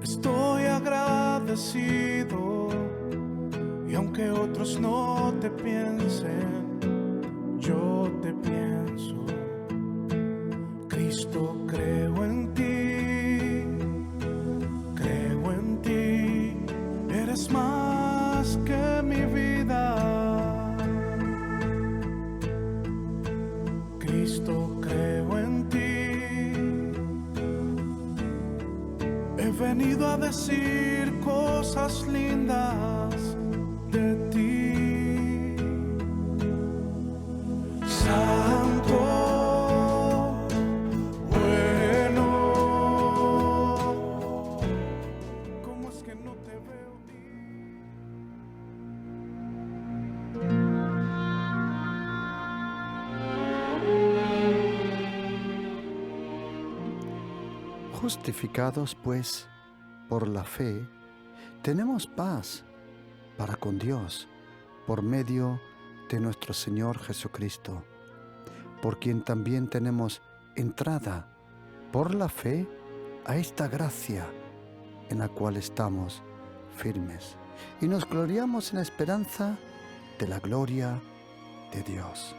Estoy agradecido y aunque otros no te piensen, yo te pienso. Cristo, creo en ti, eres más que mi vida. Cristo, creo en ti. He venido a decir cosas lindas de ti. Santo, bueno, ¿cómo es que no te veo ni? Justificados, pues, por la fe, tenemos paz para con Dios por medio de nuestro Señor Jesucristo, por quien también tenemos entrada por la fe a esta gracia en la cual estamos firmes y nos gloriamos en la esperanza de la gloria de Dios.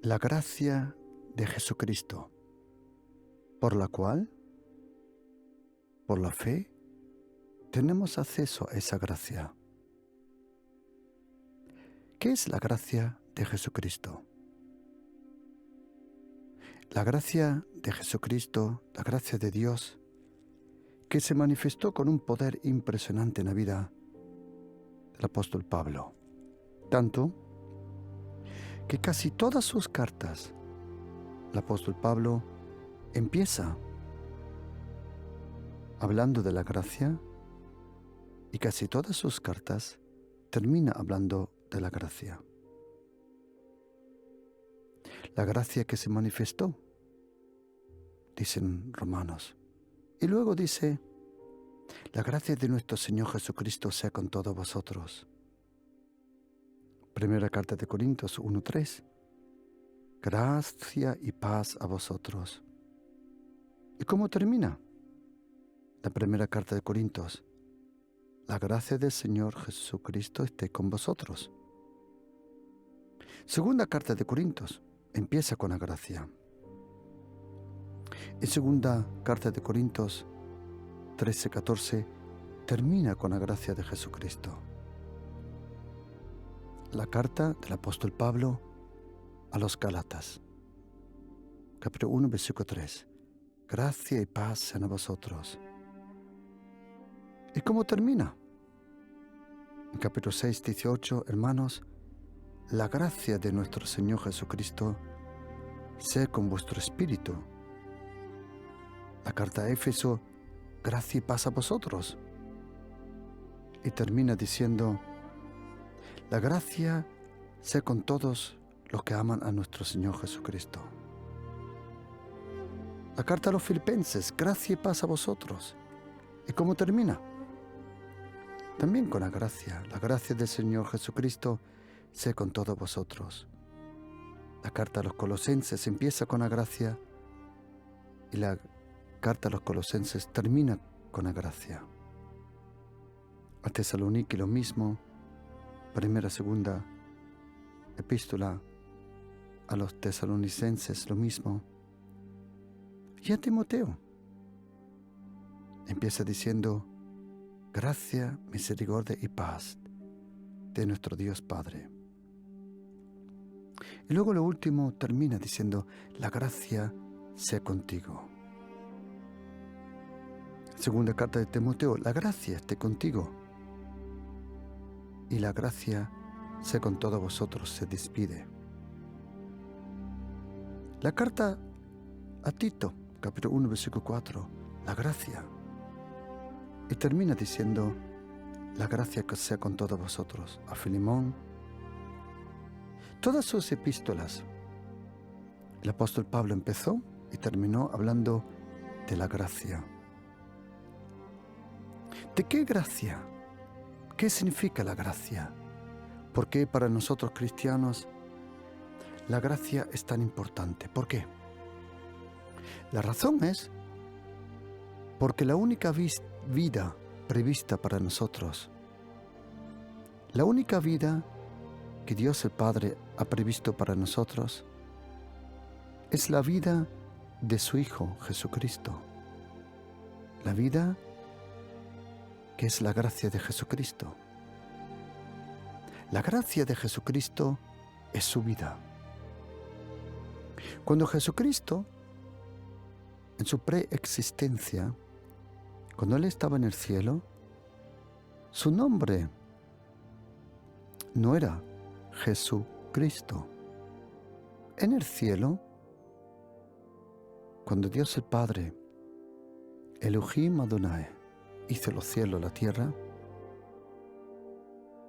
La gracia de Jesucristo, por la cual, por la fe, tenemos acceso a esa gracia. ¿Qué es la gracia de Jesucristo? La gracia de Jesucristo, la gracia de Dios, que se manifestó con un poder impresionante en la vida del apóstol Pablo, tanto que casi todas sus cartas, el apóstol Pablo empieza hablando de la gracia y casi todas sus cartas termina hablando de la gracia. La gracia que se manifestó, dicen Romanos. Y luego dice, la gracia de nuestro Señor Jesucristo sea con todos vosotros. Primera carta de Corintios 1:3. Gracia y paz a vosotros. ¿Y cómo termina la primera carta de Corintios? La gracia del Señor Jesucristo esté con vosotros. Segunda carta de Corintios empieza con la gracia. Y segunda carta de Corintios 13:14 termina con la gracia de Jesucristo. La carta del apóstol Pablo a los Gálatas, capítulo 1, versículo 3. Gracia y paz sean a vosotros. ¿Y cómo termina? En capítulo 6, 18, hermanos, la gracia de nuestro Señor Jesucristo sea con vuestro espíritu. La carta a Éfeso, gracia y paz a vosotros. Y termina diciendo, la gracia sea con todos los que aman a nuestro Señor Jesucristo. La carta a los Filipenses, gracia y paz a vosotros. ¿Y cómo termina? También con la gracia del Señor Jesucristo sea con todos vosotros. La carta a los Colosenses empieza con la gracia y la carta a los Colosenses termina con la gracia. A Tesalonique lo mismo, primera, segunda epístola a los tesalonicenses lo mismo. Y a Timoteo empieza diciendo gracia, misericordia y paz de nuestro Dios Padre. Y luego lo último termina diciendo, la gracia sea contigo. Segunda carta de Timoteo, la gracia esté contigo. Y la gracia sea con todos vosotros, se despide. La carta a Tito, capítulo 1, versículo 4, la gracia. Y termina diciendo, la gracia que sea con todos vosotros. A Filemón. Todas sus epístolas, el apóstol Pablo empezó y terminó hablando de la gracia. ¿De qué gracia? ¿Qué significa la gracia? ¿Por qué para nosotros cristianos la gracia es tan importante? ¿Por qué? La razón es porque la única vida prevista para nosotros, la única vida que Dios el Padre ha previsto para nosotros, es la vida de su Hijo Jesucristo. La vida que es la gracia de Jesucristo. La gracia de Jesucristo es su vida. Cuando Jesucristo, en su preexistencia, cuando Él estaba en el cielo, su nombre no era Jesucristo. En el cielo, cuando Dios el Padre, Elohim Adonai, hizo los cielos, la tierra,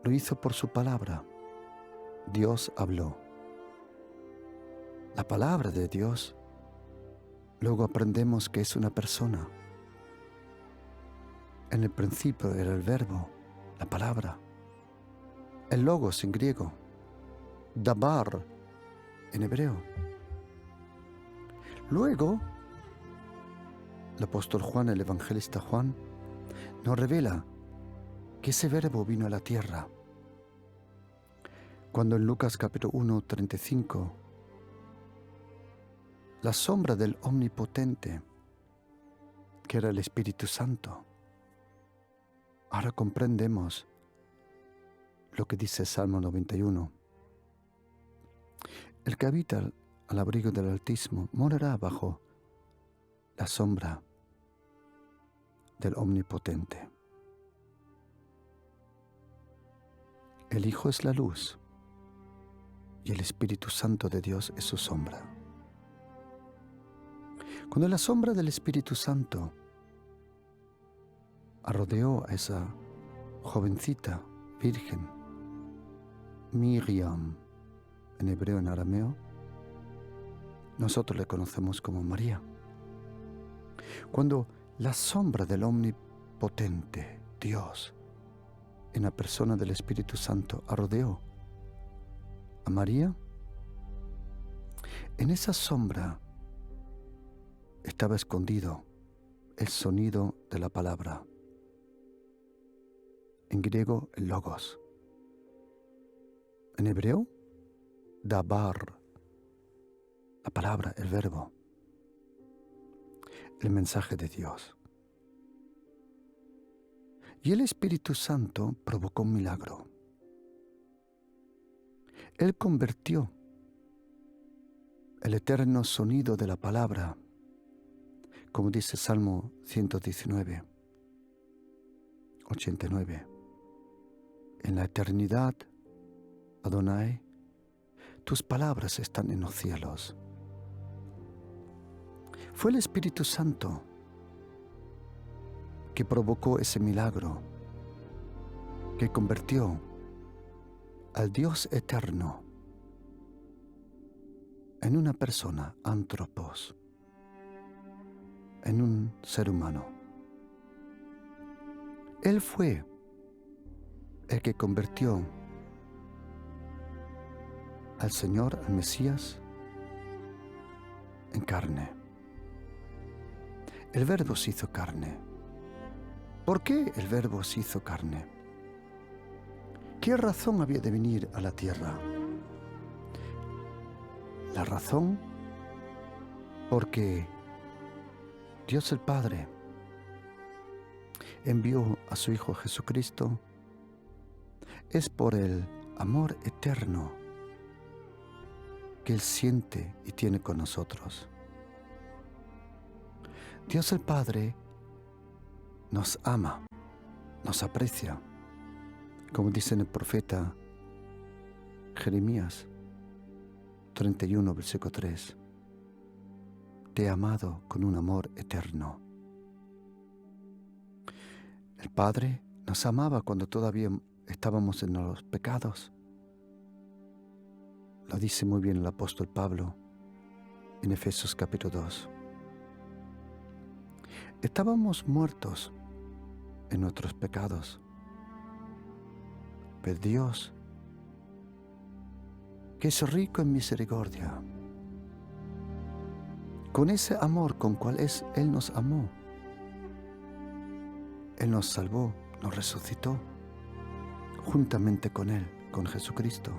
lo hizo por su palabra. Dios habló. La palabra de Dios, luego aprendemos que es una persona. En el principio era el verbo, la palabra, el logos en griego, dabar en hebreo. Luego, el apóstol Juan, el evangelista Juan, nos revela que ese verbo vino a la tierra. Cuando en Lucas capítulo 1, 35, la sombra del Omnipotente, que era el Espíritu Santo, ahora comprendemos lo que dice Salmo 91. El que habita al abrigo del Altísimo morará bajo la sombra del Omnipotente. El Hijo es la luz y el Espíritu Santo de Dios es su sombra. Cuando la sombra del Espíritu Santo rodeó a esa jovencita virgen, Miriam, en hebreo, en arameo, nosotros le conocemos como María. Cuando la sombra del Omnipotente, Dios, en la persona del Espíritu Santo, rodeó a María, en esa sombra estaba escondido el sonido de la palabra. En griego, el logos. En hebreo, dabar, la palabra, el verbo, el mensaje de Dios. Y el Espíritu Santo provocó un milagro. Él convirtió el eterno sonido de la palabra, como dice Salmo 119, 89. En la eternidad, Adonai, tus palabras están en los cielos. Fue el Espíritu Santo que provocó ese milagro, que convirtió al Dios eterno en una persona, antropos, en un ser humano. Él fue el que convirtió al Señor, al Mesías, en carne. El Verbo se hizo carne. ¿Por qué el Verbo se hizo carne? ¿Qué razón había de venir a la tierra? La razón porque Dios el Padre, envió a su Hijo Jesucristo, es por el amor eterno que Él siente y tiene con nosotros. Dios el Padre nos ama, nos aprecia, como dice en el profeta Jeremías 31, versículo 3. Te he amado con un amor eterno. El Padre nos amaba cuando todavía estábamos en los pecados. Lo dice muy bien el apóstol Pablo en Efesios capítulo 2. Estábamos muertos en nuestros pecados, pero Dios, que es rico en misericordia, con ese amor con cual Él nos amó, Él nos salvó, nos resucitó, juntamente con Él, con Jesucristo,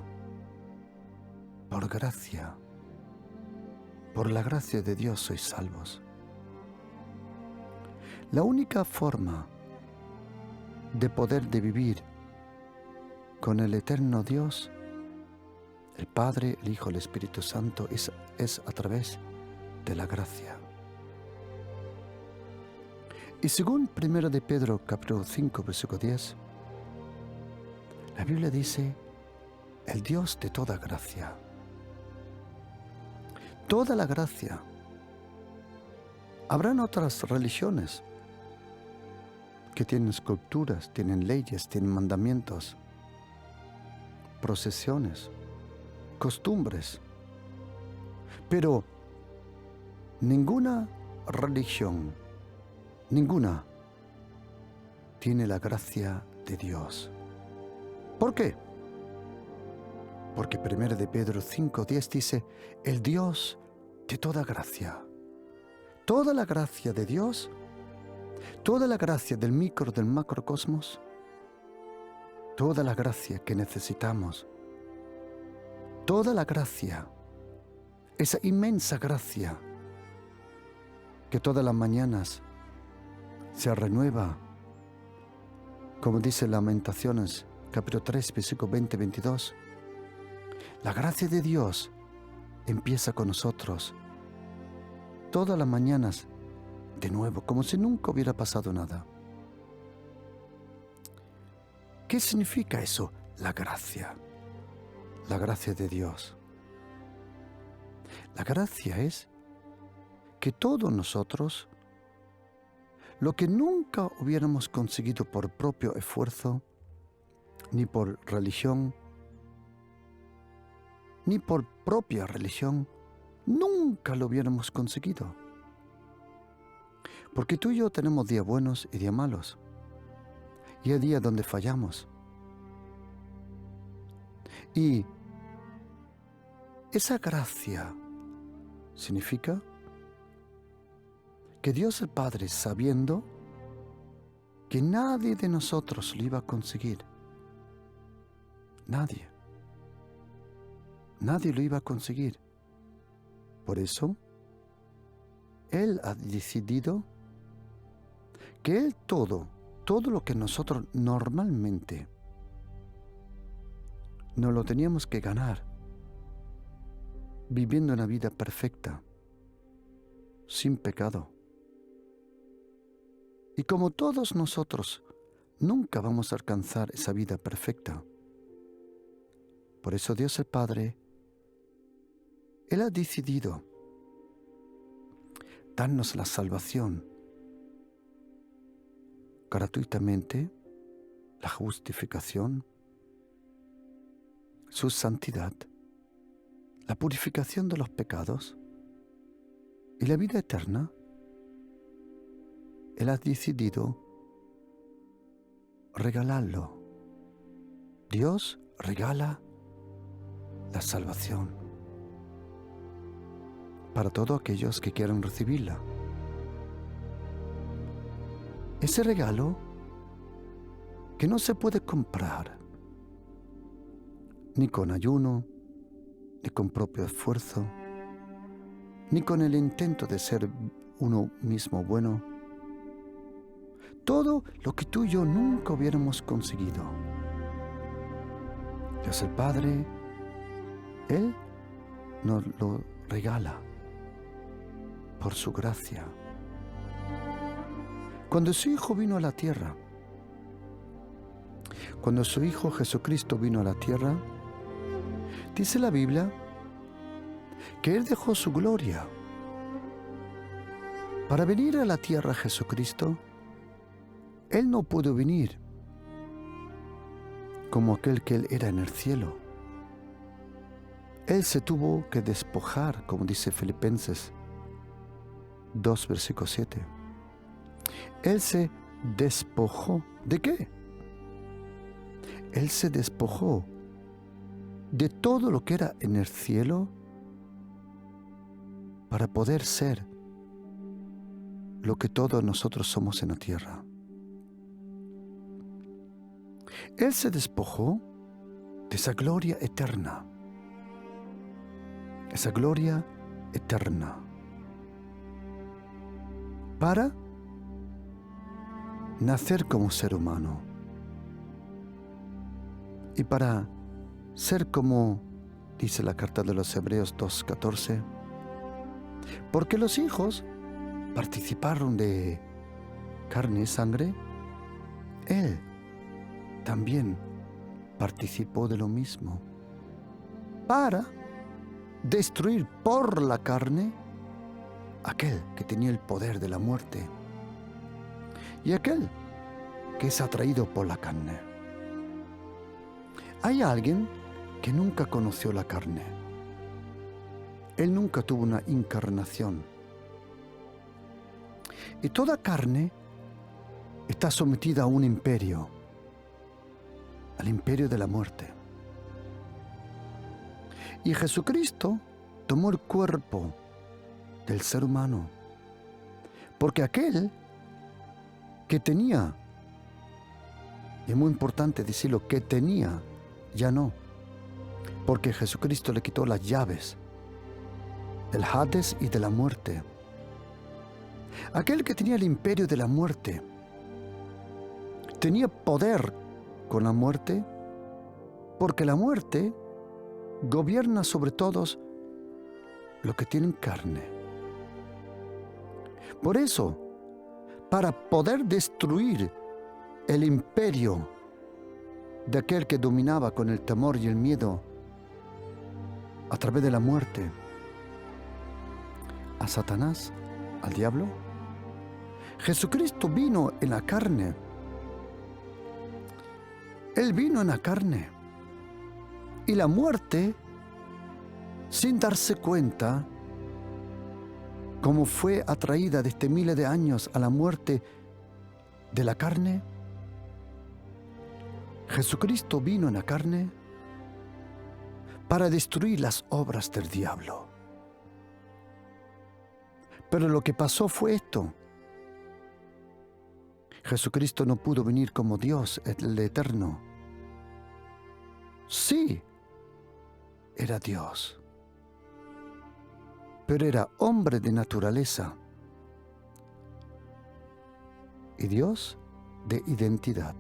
por gracia, por la gracia de Dios sois salvos. La única forma de vivir con el eterno Dios, el Padre, el Hijo, el Espíritu Santo, es a través de la gracia. Y según 1 de Pedro capítulo 5, versículo 10, la Biblia dice, el Dios de toda gracia. Toda la gracia. Habrán otras religiones que tienen esculturas, tienen leyes, tienen mandamientos, procesiones, costumbres. Pero ninguna religión, ninguna, tiene la gracia de Dios. ¿Por qué? Porque 1 de Pedro 5:10 dice, el Dios de toda gracia. Toda la gracia de Dios, toda la gracia del micro, del macrocosmos, toda la gracia que necesitamos, toda la gracia, esa inmensa gracia que todas las mañanas se renueva, como dice Lamentaciones, capítulo 3, versículo 20-22. La gracia de Dios empieza con nosotros todas las mañanas de nuevo, como si nunca hubiera pasado nada. ¿Qué significa eso? La gracia de Dios. La gracia es que todos nosotros, lo que nunca hubiéramos conseguido por propio esfuerzo, ni por religión, ni por propia religión, nunca lo hubiéramos conseguido. Porque tú y yo tenemos días buenos y días malos. Y hay días donde fallamos. Y esa gracia significa que Dios el Padre, sabiendo que nadie de nosotros lo iba a conseguir, nadie lo iba a conseguir. Por eso, Él ha decidido que Él todo lo que nosotros normalmente nos lo teníamos que ganar, viviendo una vida perfecta, sin pecado. Y como todos nosotros nunca vamos a alcanzar esa vida perfecta, por eso Dios el Padre, Él ha decidido darnos la salvación gratuitamente, la justificación, su santidad, la purificación de los pecados y la vida eterna. Él ha decidido regalarlo. Dios regala la salvación para todos aquellos que quieran recibirla. Ese regalo que no se puede comprar ni con ayuno, ni con propio esfuerzo, ni con el intento de ser uno mismo bueno. todo lo que tú y yo nunca hubiéramos conseguido. Dios el Padre, Él nos lo regala por su gracia. Cuando su Hijo vino a la tierra, cuando su Hijo Jesucristo vino a la tierra, dice la Biblia que Él dejó su gloria para venir a la tierra. Jesucristo, Él no pudo venir como aquel que Él era en el cielo. Él se tuvo que despojar, como dice Filipenses 2, versículo 7. Él se despojó. ¿De qué? Él se despojó de todo lo que era en el cielo para poder ser lo que todos nosotros somos en la tierra. Él se despojó de esa gloria eterna. Esa gloria eterna. Para nacer como ser humano. Y para ser como dice la carta de los Hebreos 2:14, porque los hijos participaron de carne y sangre, Él también participó de lo mismo, para destruir por la carne aquel que tenía el poder de la muerte y aquel que es atraído por la carne. Hay alguien que nunca conoció la carne. Él nunca tuvo una encarnación. Y toda carne está sometida a un imperio, al imperio de la muerte. Y Jesucristo tomó el cuerpo del ser humano, porque aquel que tenía, y es muy importante decirlo, que tenía, ya no, porque Jesucristo le quitó las llaves del Hades y de la muerte. Aquel que tenía el imperio de la muerte, tenía poder con la muerte, porque la muerte gobierna sobre todos los que tienen carne. Por eso, para poder destruir el imperio de aquel que dominaba con el temor y el miedo a través de la muerte, a Satanás, al diablo, Jesucristo vino en la carne. Él vino en la carne. Y la muerte, sin darse cuenta, como fue atraída desde miles de años a la muerte de la carne, Jesucristo vino en la carne para destruir las obras del diablo. Pero lo que pasó fue esto. Jesucristo no pudo venir como Dios, el eterno. Sí, era Dios, pero era hombre de naturaleza y Dios de identidad.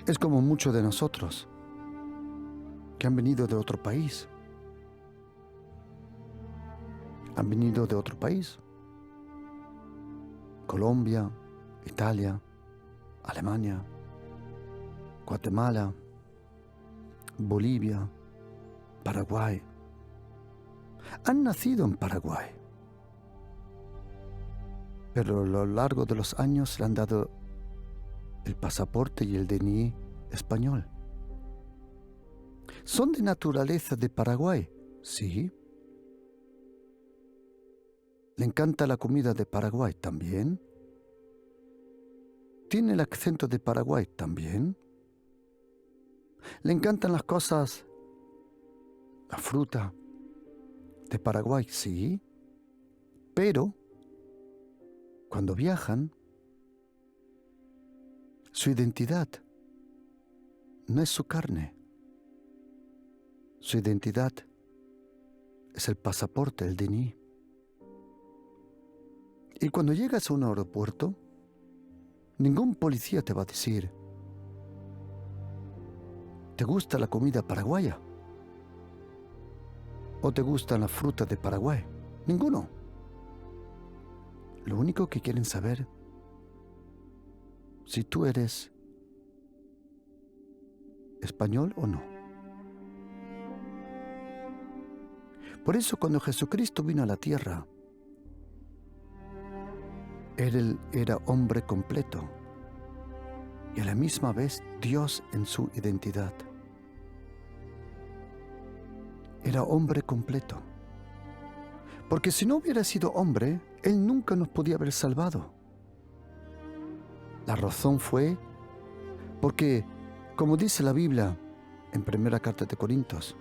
Es como muchos de nosotros que han venido de otro país. Han venido de otro país. Colombia, Italia, Alemania, Guatemala, Bolivia, Paraguay. Han nacido en Paraguay, pero a lo largo de los años le han dado el pasaporte y el DNI español. ¿Son de naturaleza de Paraguay? Sí. ¿Le encanta la comida de Paraguay? También. ¿Tiene el acento de Paraguay? También. ¿Le encantan las cosas, la fruta de Paraguay? Sí. Pero cuando viajan, su identidad no es su carne. Su identidad es el pasaporte, el DNI. Y cuando llegas a un aeropuerto, ningún policía te va a decir, ¿te gusta la comida paraguaya? ¿O te gustan las frutas de Paraguay? Ninguno. Lo único que quieren saber si tú eres español o no. Por eso cuando Jesucristo vino a la tierra, Él era hombre completo y a la misma vez Dios en su identidad. Era hombre completo. Porque si no hubiera sido hombre, Él nunca nos podía haber salvado. La razón fue porque, como dice la Biblia en primera carta de Corintios,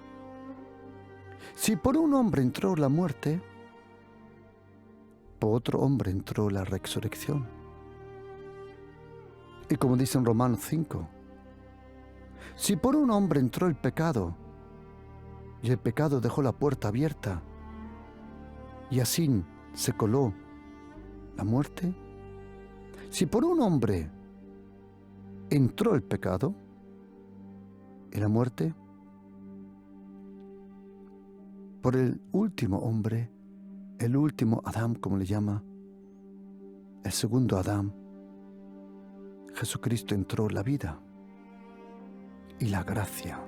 si por un hombre entró la muerte, por otro hombre entró la resurrección. Y como dice en Romanos 5, si por un hombre entró el pecado, y el pecado dejó la puerta abierta, y así se coló la muerte, si por un hombre entró el pecado y la muerte, por el último hombre, el último Adán, como le llama, el segundo Adán, Jesucristo entró la vida y la gracia.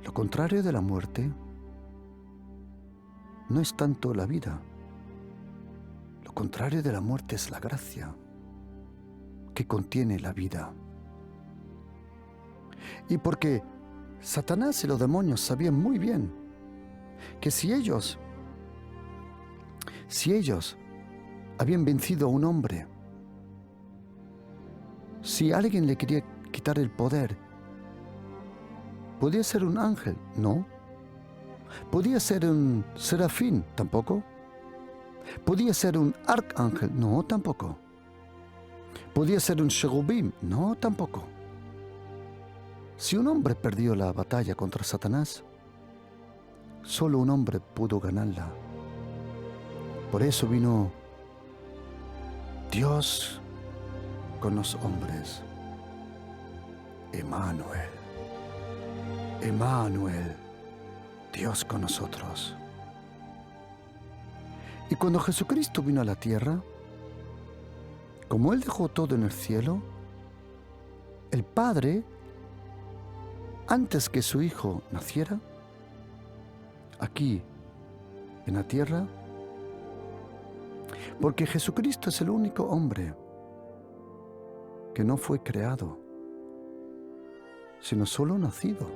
Lo contrario de la muerte no es tanto la vida. Lo contrario de la muerte es la gracia que contiene la vida. Y porque Satanás y los demonios sabían muy bien que si ellos habían vencido a un hombre, si alguien le quería quitar el poder, ¿podía ser un ángel? No. ¿Podía ser un serafín? Tampoco. ¿Podía ser un arcángel? No, tampoco. ¿Podía ser un cherubín? No, tampoco. Si un hombre perdió la batalla contra Satanás, solo un hombre pudo ganarla. Por eso vino Dios con los hombres. Emmanuel. Emmanuel. Dios con nosotros. Y cuando Jesucristo vino a la tierra, como Él dejó todo en el cielo, el Padre, antes que su Hijo naciera, aquí en la tierra, porque Jesucristo es el único hombre que no fue creado, sino solo nacido.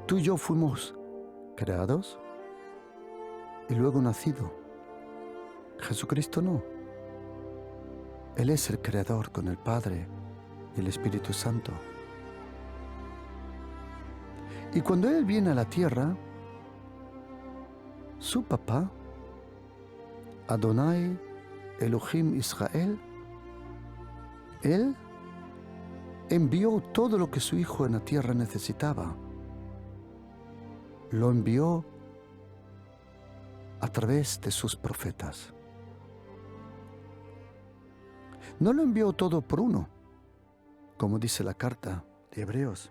Tú y yo fuimos creados y luego nacido. Jesucristo no. Él es el creador con el Padre y el Espíritu Santo. Y cuando Él viene a la tierra, su papá, Adonai Elohim Israel, Él envió todo lo que su Hijo en la tierra necesitaba. Lo envió a través de sus profetas. No lo envió todo por uno, como dice la carta de Hebreos.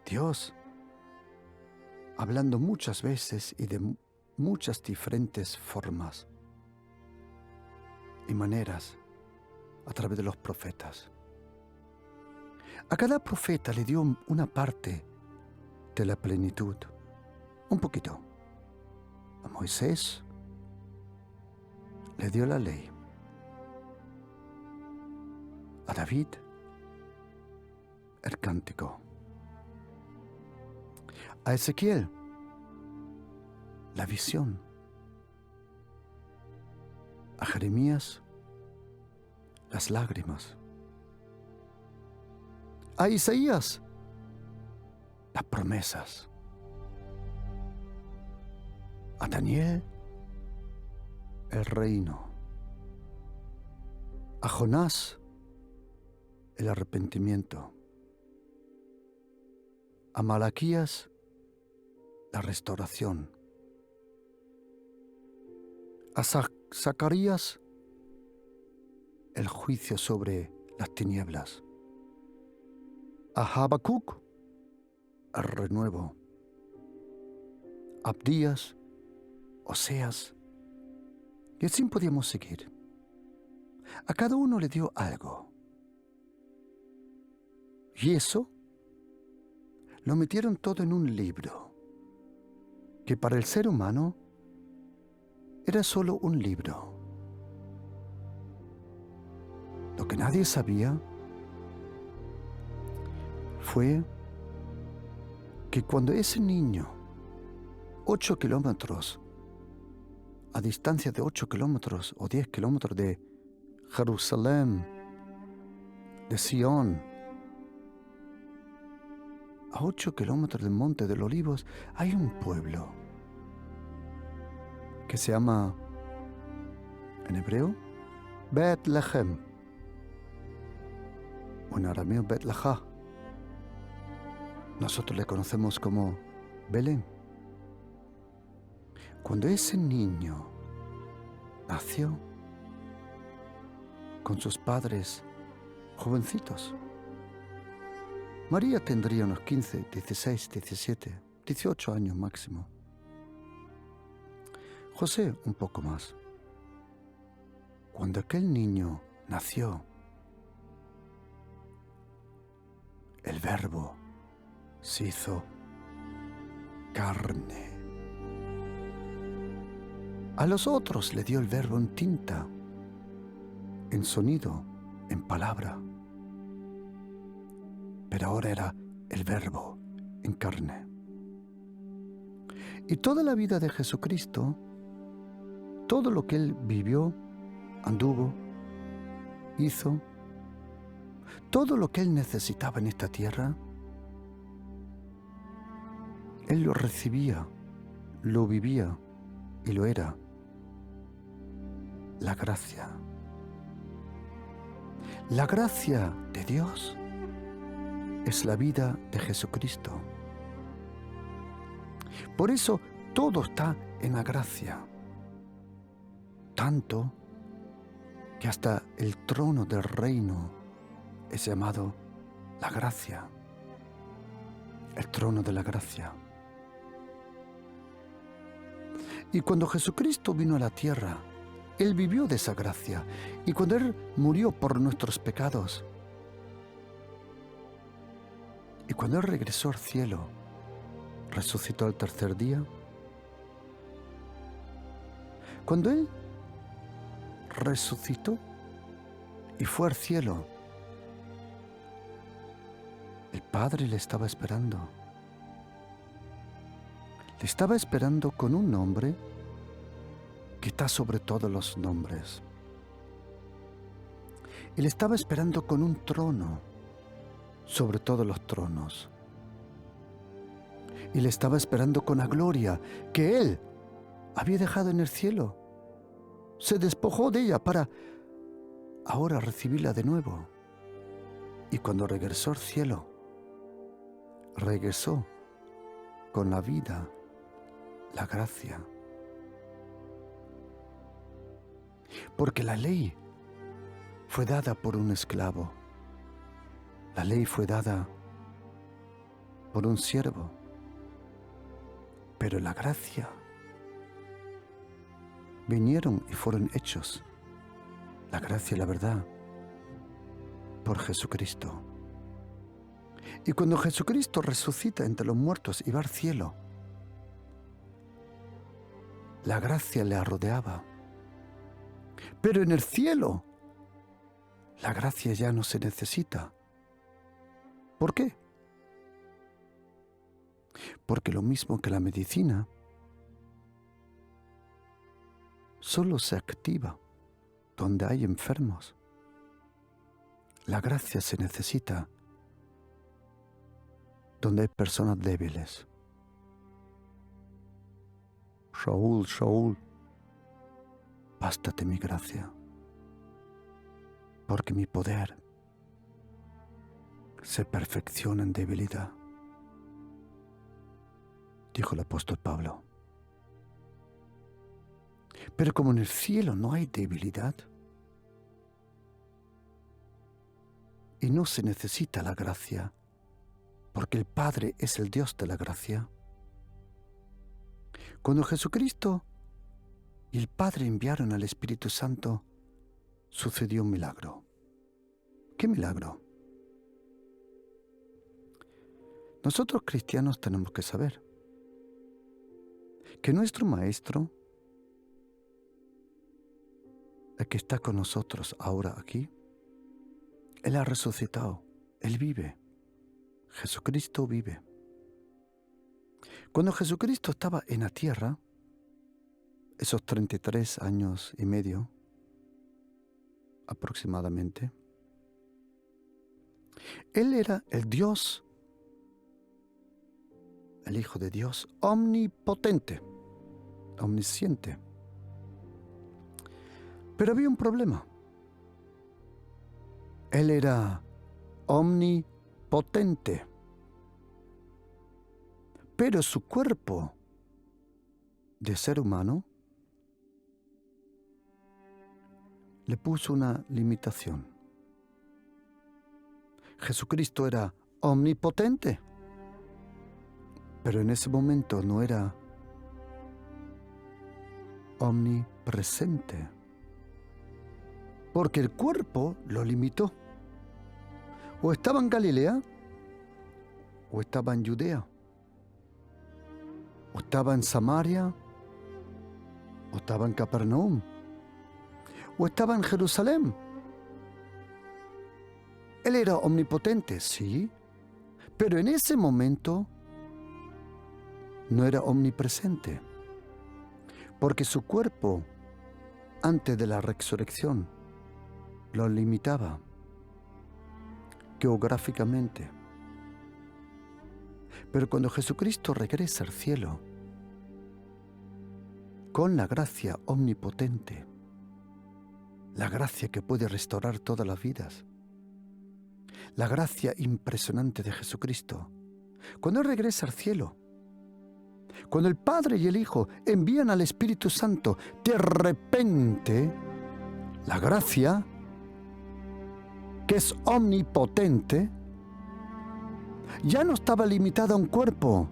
Dios, hablando muchas veces y de muchas diferentes formas y maneras a través de los profetas. A cada profeta le dio una parte de la plenitud, un poquito. A Moisés le dio la ley. A David, el cántico. A Ezequiel, la visión. A Jeremías, las lágrimas. A Isaías, las promesas. A Daniel, el reino. A Jonás, el arrepentimiento. A Malaquías, la restauración. A Zacarías, el juicio sobre las tinieblas. A Habacuc, el renuevo. A Abdías, Oseas. Y así podíamos seguir. A cada uno le dio algo. Y eso lo metieron todo en un libro, que para el ser humano era solo un libro. Lo que nadie sabía fue que cuando ese niño, 8 kilómetros, a distancia de 8 kilómetros o 10 kilómetros de Jerusalén, de Sion, a 8 kilómetros del Monte de los Olivos, hay un pueblo que se llama, en hebreo, Betlehem, o en arameo, Betlejá. Nosotros le conocemos como Belén. Cuando ese niño nació con sus padres jovencitos, María tendría unos 15, 16, 17, 18 años máximo. José un poco más. Cuando aquel niño nació, el Verbo se hizo carne. A los otros le dio el Verbo en tinta, en sonido, en palabra. Pero ahora era el Verbo en carne. Y toda la vida de Jesucristo, todo lo que Él vivió, anduvo, hizo, todo lo que Él necesitaba en esta tierra, Él lo recibía, lo vivía y lo era. La gracia. La gracia de Dios es la vida de Jesucristo. Por eso todo está en la gracia. Tanto que hasta el trono del reino es llamado la gracia. El trono de la gracia. Y cuando Jesucristo vino a la tierra, Él vivió de esa gracia. Y cuando Él murió por nuestros pecados, y cuando Él regresó al cielo, resucitó al tercer día, cuando Él resucitó y fue al cielo, el Padre le estaba esperando. Le estaba esperando con un nombre que está sobre todos los nombres. Y le estaba esperando con un trono sobre todos los tronos. Y le estaba esperando con la gloria que Él había dejado en el cielo. Se despojó de ella para ahora recibirla de nuevo. Y cuando regresó al cielo, regresó con la vida, la gracia. Porque la ley fue dada por un esclavo. La ley fue dada por un siervo. Pero la gracia vinieron y fueron hechos. La gracia y la verdad por Jesucristo. Y cuando Jesucristo resucita entre los muertos y va al cielo, la gracia le rodeaba. Pero en el cielo, la gracia ya no se necesita. ¿Por qué? Porque lo mismo que la medicina, solo se activa donde hay enfermos. La gracia se necesita donde hay personas débiles. Saúl, Saúl, bástate mi gracia, porque mi poder se perfecciona en debilidad, dijo el apóstol Pablo. Pero como en el cielo no hay debilidad y no se necesita la gracia, porque el Padre es el Dios de la gracia, cuando Jesucristo y el Padre enviaron al Espíritu Santo, sucedió un milagro. ¿Qué milagro? Nosotros cristianos tenemos que saber que nuestro Maestro, el que está con nosotros ahora aquí, Él ha resucitado, Él vive, Jesucristo vive. Cuando Jesucristo estaba en la tierra, esos 33 años y medio aproximadamente, Él era el Dios, el Hijo de Dios, omnipotente, omnisciente. Pero había un problema. Él era omnipotente, pero su cuerpo de ser humano le puso una limitación. Jesucristo era omnipotente, pero en ese momento no era omnipresente, porque el cuerpo lo limitó. O estaba en Galilea, o estaba en Judea, o estaba en Samaria, o estaba en Capernaum, o estaba en Jerusalén. Él era omnipotente, sí, pero en ese momento no era omnipresente, porque su cuerpo, antes de la resurrección, lo limitaba geográficamente. Pero cuando Jesucristo regresa al cielo, con la gracia omnipotente, la gracia que puede restaurar todas las vidas, la gracia impresionante de Jesucristo, cuando Él regresa al cielo, cuando el Padre y el Hijo envían al Espíritu Santo, de repente, la gracia, que es omnipotente, ya no estaba limitada a un cuerpo,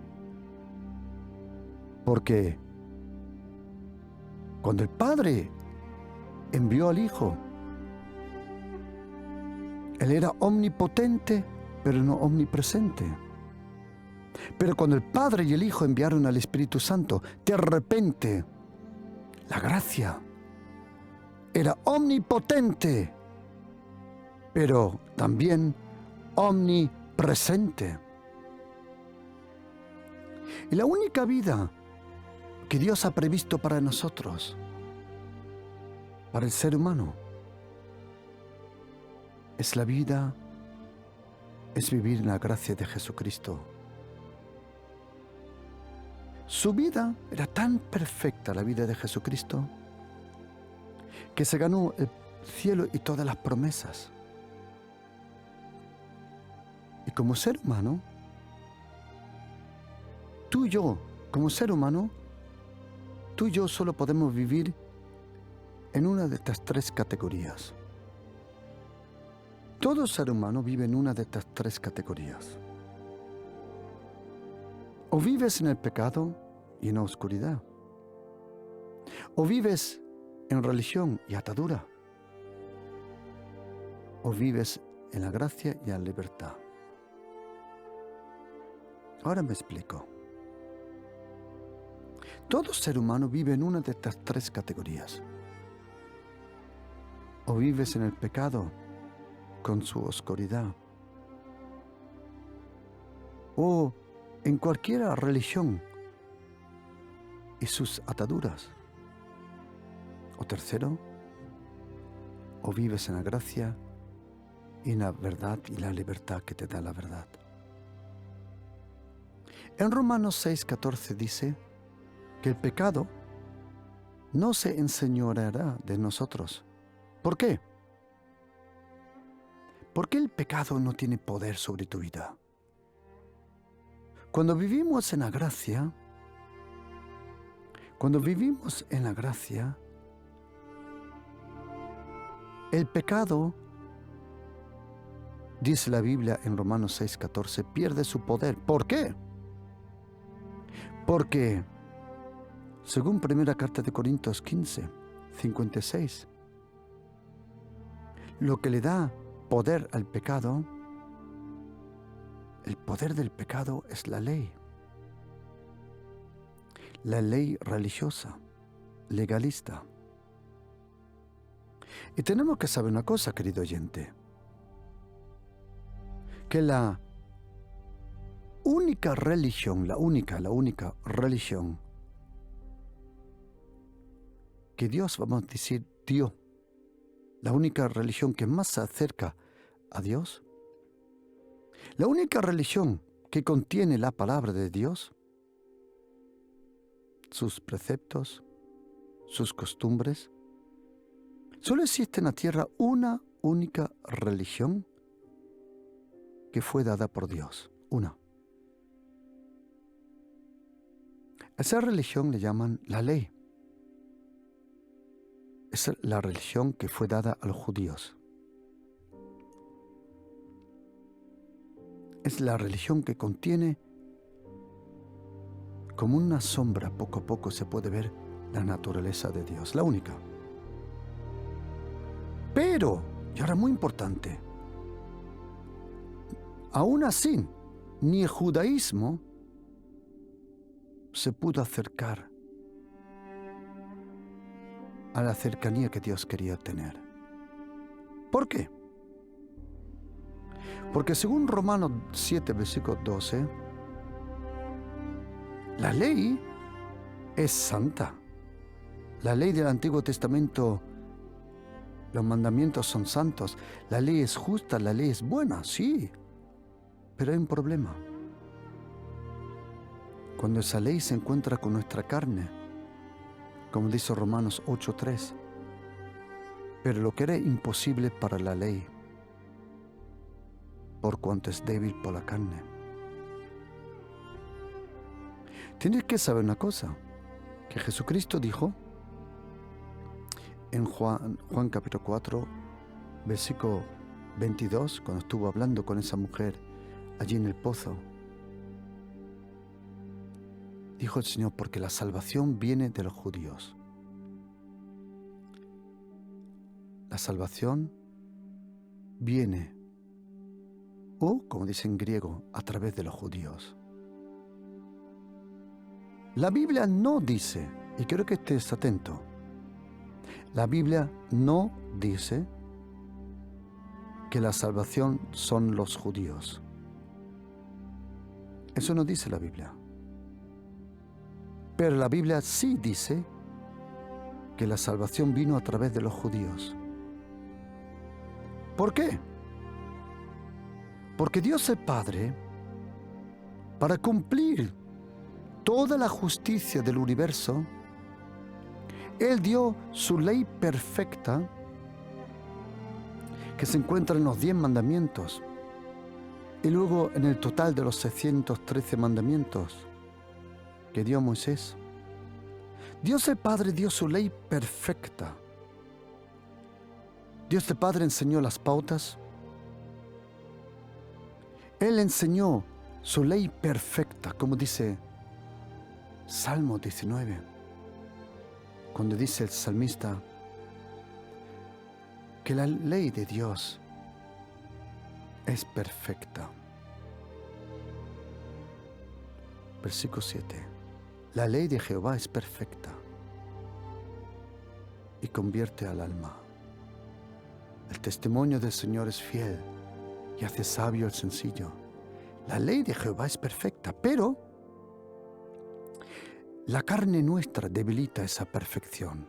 porque cuando el Padre envió al Hijo, Él era omnipotente, pero no omnipresente. Pero cuando el Padre y el Hijo enviaron al Espíritu Santo, de repente, la gracia era omnipotente, pero también omnipresente. Y la única vida que Dios ha previsto para nosotros, para el ser humano, es la vida, es vivir en la gracia de Jesucristo. Su vida era tan perfecta, la vida de Jesucristo, que se ganó el cielo y todas las promesas. Y como ser humano, tú y yo, como ser humano, tú y yo solo podemos vivir en una de estas tres categorías. Todo ser humano vive en una de estas tres categorías. O vives en el pecado y en la oscuridad, o vives en religión y atadura, o vives en la gracia y en la libertad. Ahora me explico. Todo ser humano vive en una de estas tres categorías. O vives en el pecado con su oscuridad, o en cualquier religión y sus ataduras. O tercero, o vives en la gracia y en la verdad y la libertad que te da la verdad. En Romanos 6:14 dice que el pecado no se enseñoreará de nosotros. ¿Por qué? Porque el pecado no tiene poder sobre tu vida. Cuando vivimos en la gracia, Cuando vivimos en la gracia, el pecado, dice la Biblia en Romanos 6:14, pierde su poder. ¿Por qué? Porque, según primera carta de Corintios 15:56, lo que le da poder al pecado, el poder del pecado es la ley religiosa, legalista. Y tenemos que saber una cosa, querido oyente, que la única religión, la única religión que Dios, vamos a decir, dio, la única religión que más se acerca a Dios, la única religión que contiene la palabra de Dios, sus preceptos, sus costumbres, solo existe en la tierra una única religión que fue dada por Dios, una. Esa religión le llaman la ley. Es la religión que fue dada a los judíos. Es la religión que contiene, como una sombra, poco a poco se puede ver la naturaleza de Dios, la única. Pero, y ahora muy importante, aún así, ni el judaísmo se pudo acercar a la cercanía que Dios quería tener. ¿Por qué? Porque según Romanos 7, versículo 12, la ley es santa. La ley del Antiguo Testamento, los mandamientos son santos. La ley es justa, la ley es buena, sí. Pero hay un problema. Cuando esa ley se encuentra con nuestra carne, como dice Romanos 8:3, pero lo que era imposible para la ley, por cuanto es débil por la carne. Tienes que saber una cosa, que Jesucristo dijo en Juan capítulo 4, versículo 22, cuando estuvo hablando con esa mujer allí en el pozo, dijo el Señor, porque la salvación viene de los judíos. La salvación viene, o como dice en griego, a través de los judíos. La Biblia no dice, y quiero que estés atento, la Biblia no dice que la salvación son los judíos. Eso no dice la Biblia. Pero la Biblia sí dice que la salvación vino a través de los judíos. ¿Por qué? Porque Dios el Padre, para cumplir toda la justicia del universo, Él dio su ley perfecta que se encuentra en los 10 mandamientos y luego en el total de los 613 mandamientos que dio Moisés. Dios el Padre dio su ley perfecta. Dios el Padre enseñó las pautas. Él enseñó su ley perfecta, como dice Salmo 19, cuando dice el salmista que la ley de Dios es perfecta. Versículo 7. La ley de Jehová es perfecta y convierte al alma. El testimonio del Señor es fiel y hace sabio el sencillo. La ley de Jehová es perfecta, pero la carne nuestra debilita esa perfección.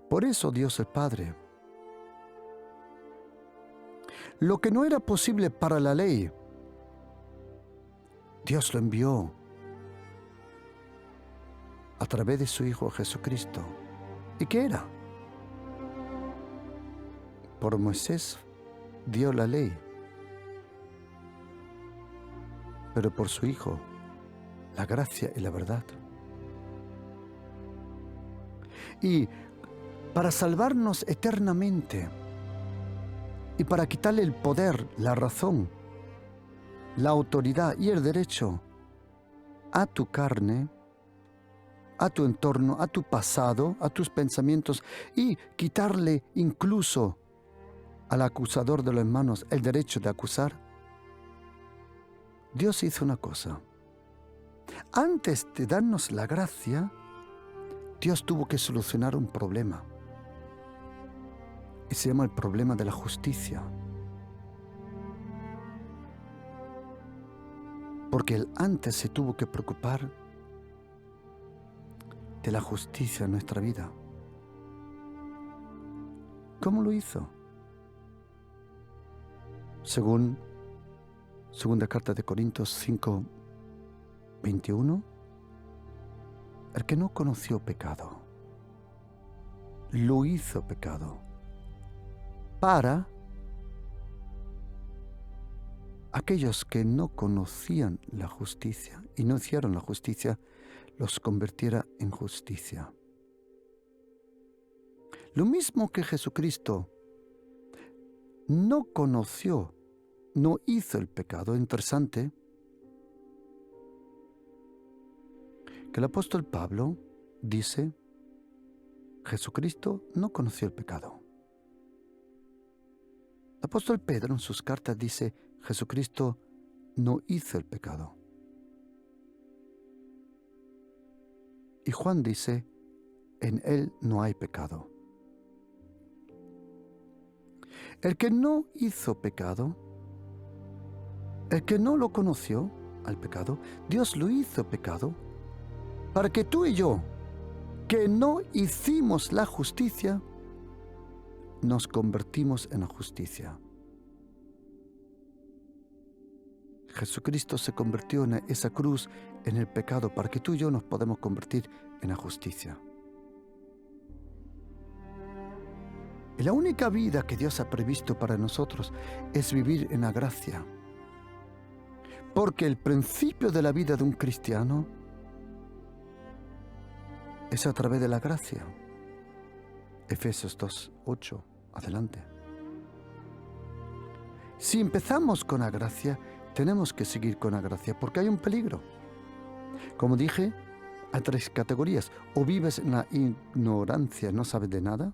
Por eso Dios el Padre, lo que no era posible para la ley, Dios lo envió a través de su Hijo Jesucristo. ¿Y qué era? Por Moisés dio la ley, pero por su Hijo la gracia y la verdad. Y para salvarnos eternamente y para quitarle el poder, la razón, la autoridad y el derecho a tu carne, a tu entorno, a tu pasado, a tus pensamientos, y quitarle incluso al acusador de los hermanos el derecho de acusar, Dios hizo una cosa. Antes de darnos la gracia, Dios tuvo que solucionar un problema. Y se llama el problema de la justicia. Porque Él antes se tuvo que preocupar de la justicia en nuestra vida. ¿Cómo lo hizo? Según segunda carta de Corintios 5:21, el que no conoció pecado, lo hizo pecado para aquellos que no conocían la justicia y no hicieron la justicia, los convirtiera en justicia. Lo mismo que Jesucristo no conoció, no hizo el pecado. Interesante que el apóstol Pablo dice, Jesucristo no conoció el pecado. El apóstol Pedro en sus cartas dice, Jesucristo no hizo el pecado. Y Juan dice, en él no hay pecado. El que no hizo pecado, el que no lo conoció al pecado, Dios lo hizo pecado para que tú y yo, que no hicimos la justicia, nos convertimos en la justicia. Jesucristo se convirtió en esa cruz, en el pecado, para que tú y yo nos podamos convertir en la justicia. Y la única vida que Dios ha previsto para nosotros es vivir en la gracia. Porque el principio de la vida de un cristiano es a través de la gracia. Efesios 2:8, adelante. Si empezamos con la gracia, tenemos que seguir con la gracia, porque hay un peligro. Como dije, hay 3 categorías. O vives en la ignorancia, no sabes de nada.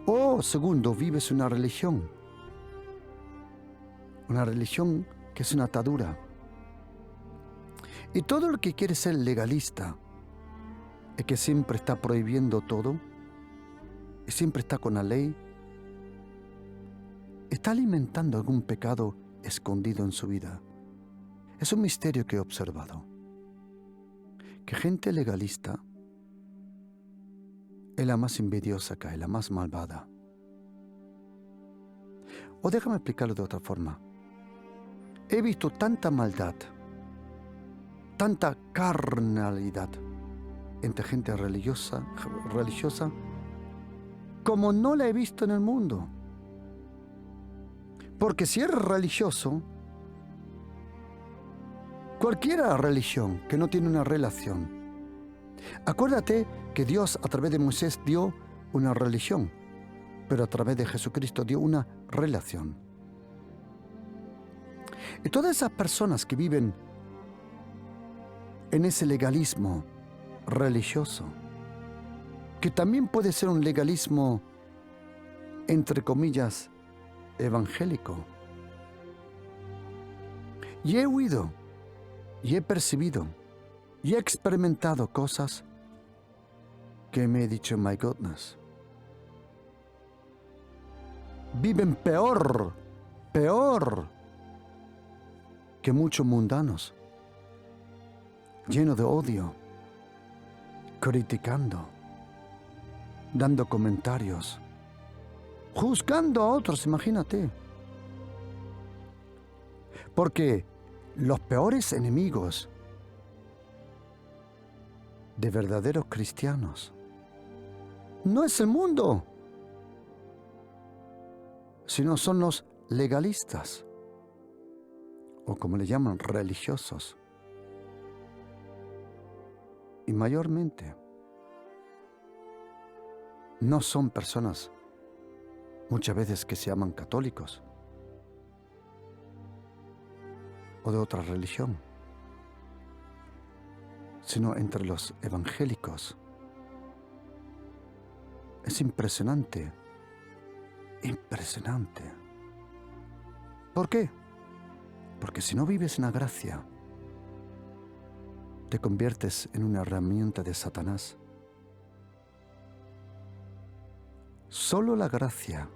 O segundo, vives una religión. Una religión que es una atadura. Y todo el que quiere ser legalista, el que siempre está prohibiendo todo, y siempre está con la ley, está alimentando algún pecado escondido en su vida. Es un misterio que he observado. Que gente legalista es la más envidiosa que hay, la más malvada. O déjame explicarlo de otra forma. He visto tanta maldad, tanta carnalidad entre gente religiosa, como no la he visto en el mundo. Porque si eres religioso, cualquier religión que no tiene una relación, acuérdate que Dios a través de Moisés dio una religión, pero a través de Jesucristo dio una relación. Y todas esas personas que viven en ese legalismo religioso, que también puede ser un legalismo, entre comillas, evangélico. Y he oído, y he percibido, y he experimentado cosas que me he dicho, my goodness. Viven peor que muchos mundanos, llenos de odio, criticando, dando comentarios, juzgando a otros, imagínate. Porque los peores enemigos de verdaderos cristianos no es el mundo, sino son los legalistas, o como le llaman, religiosos. y mayormente no son personas muchas veces que se llaman católicos o de otra religión, sino entre los evangélicos. Es impresionante, impresionante. ¿Por qué? Porque si no vives en la gracia, te conviertes en una herramienta de Satanás. Solo la gracia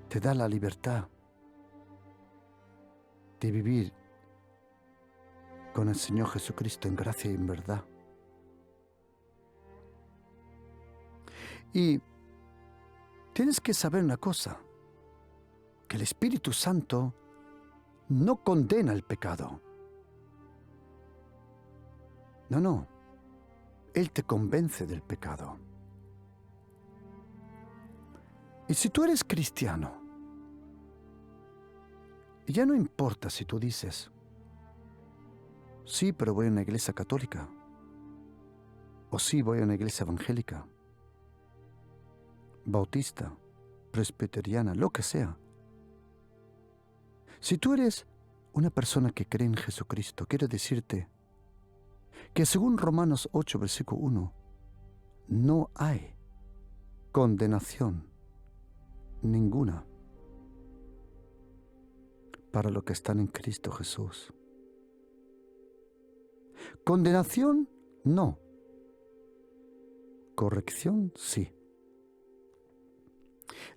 te da la libertad de vivir con el Señor Jesucristo en gracia y en verdad. Y tienes que saber una cosa, que el Espíritu Santo no condena el pecado. No, Él te convence del pecado. Y si tú eres cristiano, ya no importa si tú dices, sí, pero voy a una iglesia católica, o sí, voy a una iglesia evangélica, bautista, presbiteriana, lo que sea. Si tú eres una persona que cree en Jesucristo, quiero decirte que según Romanos 8, versículo 1, no hay condenación ninguna para los que están en Cristo Jesús. Condenación, no. Corrección, sí.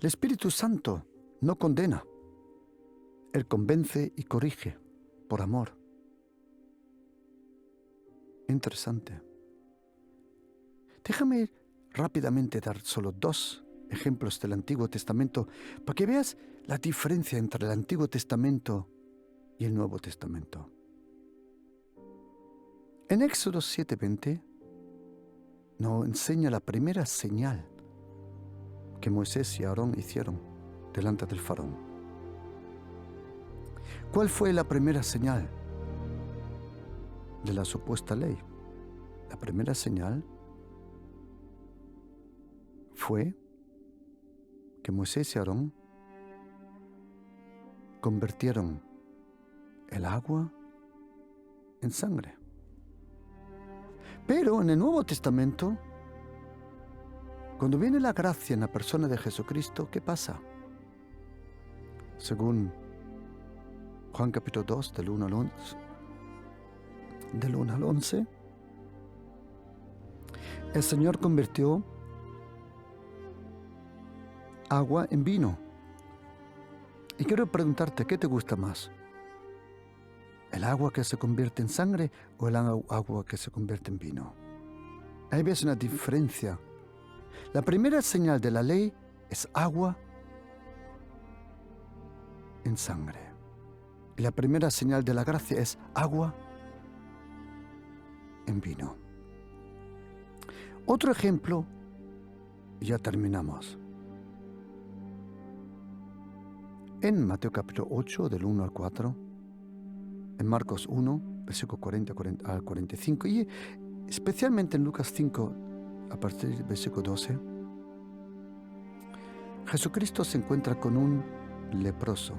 El Espíritu Santo no condena. Él convence y corrige por amor. Interesante. Déjame rápidamente dar solo 2 ejemplos del Antiguo Testamento para que veas la diferencia entre el Antiguo Testamento y el Nuevo Testamento. En Éxodo 7:20 nos enseña la primera señal que Moisés y Aarón hicieron delante del faraón. ¿Cuál fue la primera señal de la supuesta ley? La primera señal fue que Moisés y Aarón convirtieron el agua en sangre. Pero en el Nuevo Testamento, cuando viene la gracia en la persona de Jesucristo, ¿qué pasa? Según Juan capítulo 2, del 1 al 11, el Señor convirtió agua en vino. Y quiero preguntarte, ¿qué te gusta más? ¿El agua que se convierte en sangre o el agua que se convierte en vino? Ahí ves una diferencia. La primera señal de la ley es agua en sangre. Y la primera señal de la gracia es agua en vino. Otro ejemplo, y ya terminamos. En Mateo capítulo 8, del 1 al 4, en Marcos 1, versículo 40 al 45, y especialmente en Lucas 5, a partir del versículo 12, Jesucristo se encuentra con un leproso.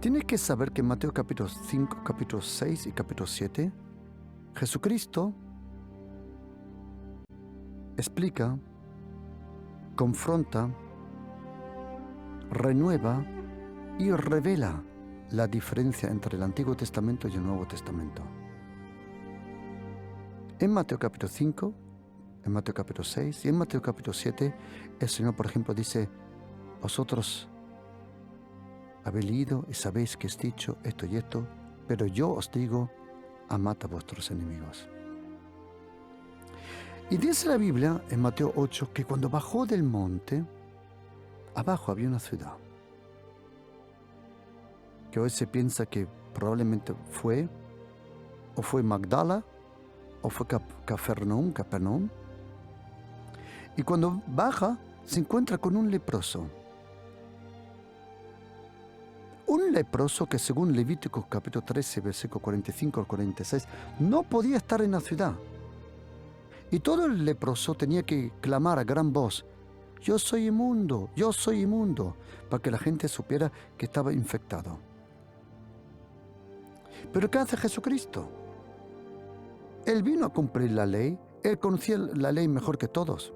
Tienes que saber que en Mateo capítulo 5, capítulo 6 y capítulo 7, Jesucristo explica, confronta, renueva y revela la diferencia entre el Antiguo Testamento y el Nuevo Testamento. En Mateo capítulo 5, en Mateo capítulo 6 y en Mateo capítulo 7, el Señor, por ejemplo, dice, vosotros habéis leído y sabéis que es dicho esto y esto, pero yo os digo, amad a vuestros enemigos. Y dice la Biblia en Mateo 8 que cuando bajó del monte, abajo había una ciudad, que hoy se piensa que probablemente fue Magdala, o fue Capernaum. Y cuando baja, se encuentra con un leproso. Un leproso que según Levítico capítulo 13, versículo 45 al 46, no podía estar en la ciudad. Y todo el leproso tenía que clamar a gran voz, yo soy inmundo, para que la gente supiera que estaba infectado. Pero ¿qué hace Jesucristo? Él vino a cumplir la ley, Él conocía la ley mejor que todos.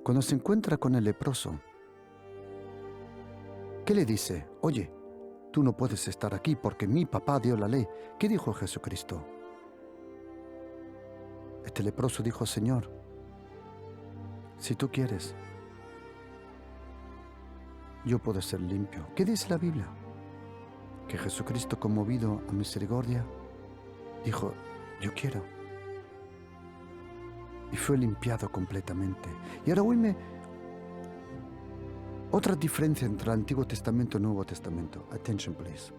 Cuando se encuentra con el leproso, ¿qué le dice? Oye, tú no puedes estar aquí porque mi papá dio la ley. ¿Qué dijo Jesucristo? Este leproso dijo, Señor, si tú quieres, yo puedo ser limpio. ¿Qué dice la Biblia? Que Jesucristo, conmovido a misericordia, dijo, yo quiero. Y fue limpiado completamente. Y ahora oíme otra diferencia entre el Antiguo Testamento y el Nuevo Testamento. Attention, please.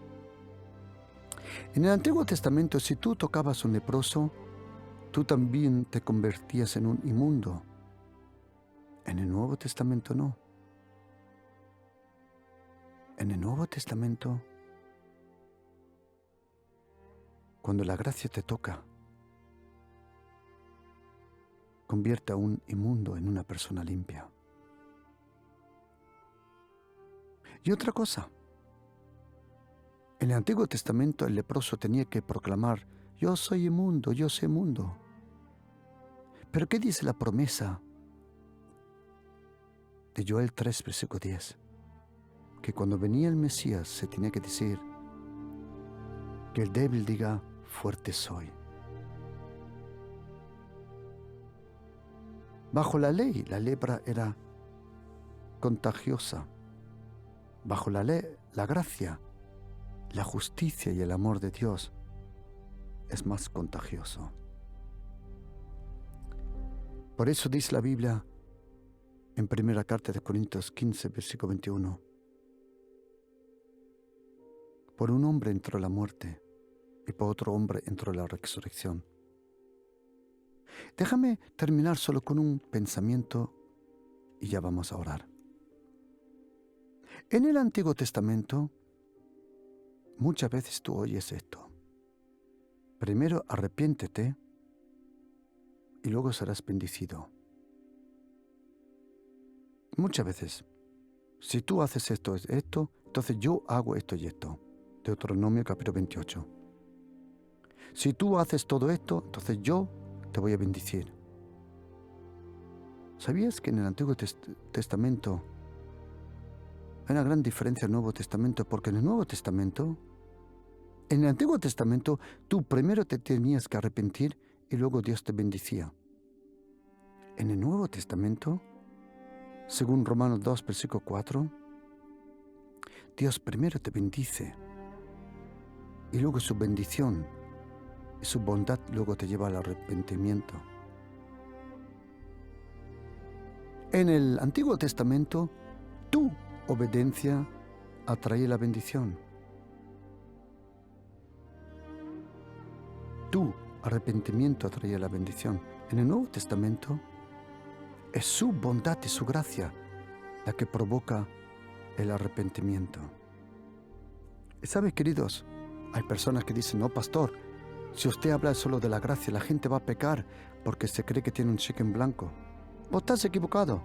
En el Antiguo Testamento, si tú tocabas a un leproso, tú también te convertías en un inmundo. En el Nuevo Testamento no. En el Nuevo Testamento, cuando la gracia te toca, convierte a un inmundo en una persona limpia. Y otra cosa, en el Antiguo Testamento el leproso tenía que proclamar, yo soy inmundo, yo soy inmundo. Pero ¿qué dice la promesa de Joel 3, versículo 10? Que cuando venía el Mesías se tenía que decir que el débil diga, fuerte soy. Bajo la ley, la lepra era contagiosa. Bajo la ley, la gracia, la justicia y el amor de Dios es más contagioso. Por eso dice la Biblia en primera carta de Corintios 15, versículo 21. Por un hombre entró la muerte y por otro hombre entró la resurrección. Déjame terminar solo con un pensamiento y ya vamos a orar. En el Antiguo Testamento, muchas veces tú oyes esto. Primero arrepiéntete y luego serás bendecido. Muchas veces, si tú haces esto, entonces yo hago esto y esto. Deuteronomio capítulo 28. Si tú haces todo esto, entonces yo te voy a bendecir. ¿Sabías que en el Antiguo Testamento hay una gran diferencia del Nuevo Testamento? Porque en el Nuevo Testamento, en el Antiguo Testamento, tú primero te tenías que arrepentir y luego Dios te bendecía. En el Nuevo Testamento, según Romanos 2, versículo 4, Dios primero te bendice y luego su bendición y su bondad luego te lleva al arrepentimiento. En el Antiguo Testamento, tu obediencia atrae la bendición. Tu arrepentimiento atrae la bendición. En el Nuevo Testamento, es su bondad y su gracia la que provoca el arrepentimiento. Y sabes, queridos, hay personas que dicen, no, pastor, si usted habla solo de la gracia, la gente va a pecar porque se cree que tiene un cheque en blanco. Vos estás equivocado,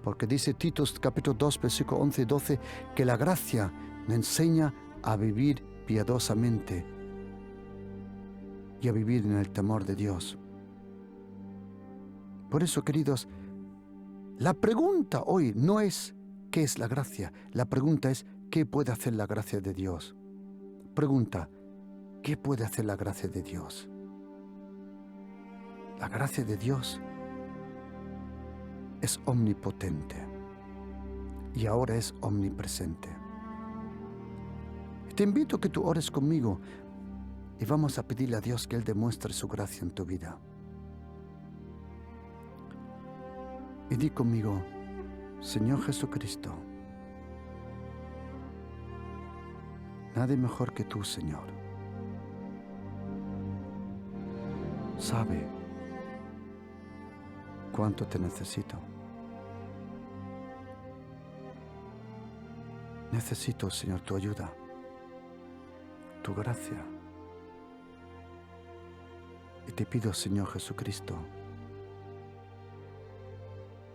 porque dice Titos capítulo 2, versículo 11 y 12, que la gracia me enseña a vivir piadosamente y a vivir en el temor de Dios. Por eso, queridos, la pregunta hoy no es ¿qué es la gracia? La pregunta es ¿qué puede hacer la gracia de Dios? Pregunta, ¿qué puede hacer la gracia de Dios? La gracia de Dios es omnipotente y ahora es omnipresente. Te invito a que tú ores conmigo y vamos a pedirle a Dios que Él demuestre su gracia en tu vida. Y di conmigo, Señor Jesucristo, nadie mejor que tú, Señor, sabe cuánto te necesito. Necesito, Señor, tu ayuda, tu gracia. Y te pido, Señor Jesucristo,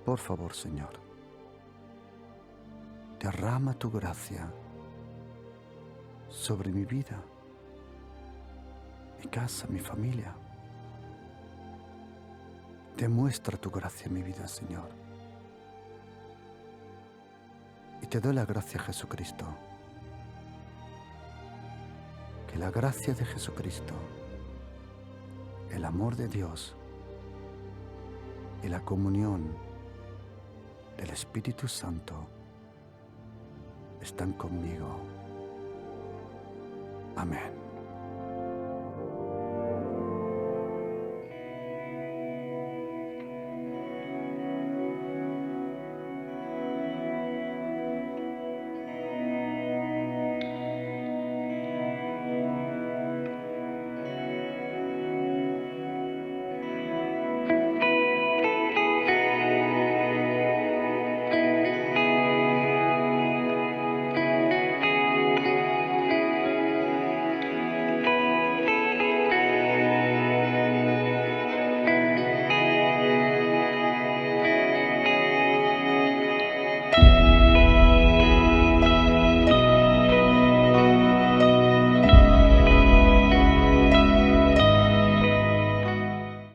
por favor, Señor, derrama tu gracia sobre mi vida, mi casa, mi familia. Demuestra tu gracia en mi vida, Señor. Y te doy la gracia, Jesucristo. Que la gracia de Jesucristo, el amor de Dios y la comunión del Espíritu Santo están conmigo. Amén.